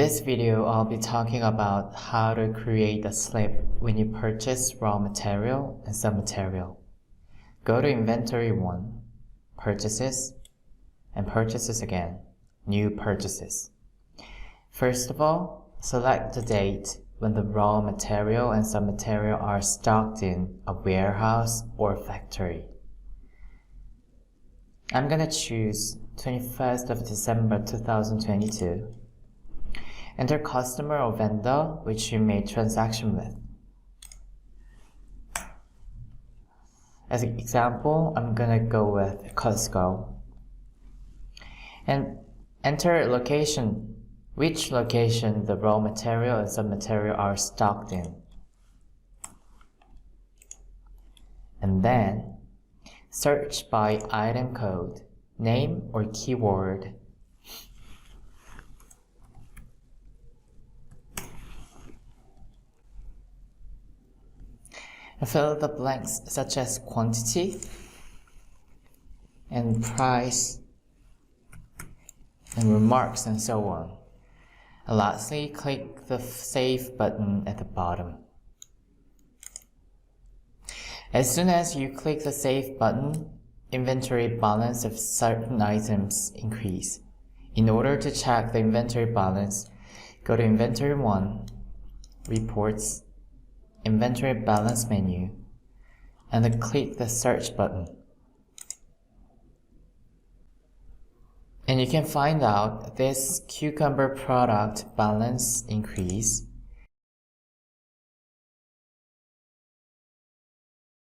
this video, I'll be talking about how to create a slip when you purchase raw material and sub-material. Go to Inventory 1, Purchases, and Purchases again, New Purchases. First of all, select the date when the raw material and sub-material are stocked in a warehouse or factory. I'm gonna choose 21st of December 2022. Enter customer or vendor which you made transaction with. As an example, I'm gonna go with Costco. And enter location, which location the raw material and sub-material are stocked in. And then search by item code, name or keyword. And fill the blanks such as quantity and price and remarks and so on. And lastly, click the Save button at the bottom. As soon as you click the Save button, inventory balance of certain items increase. In order to check the inventory balance, go to Inventory 1, Reports, Inventory Balance menu, and then click the Search button. And you can find out this cucumber product balance increase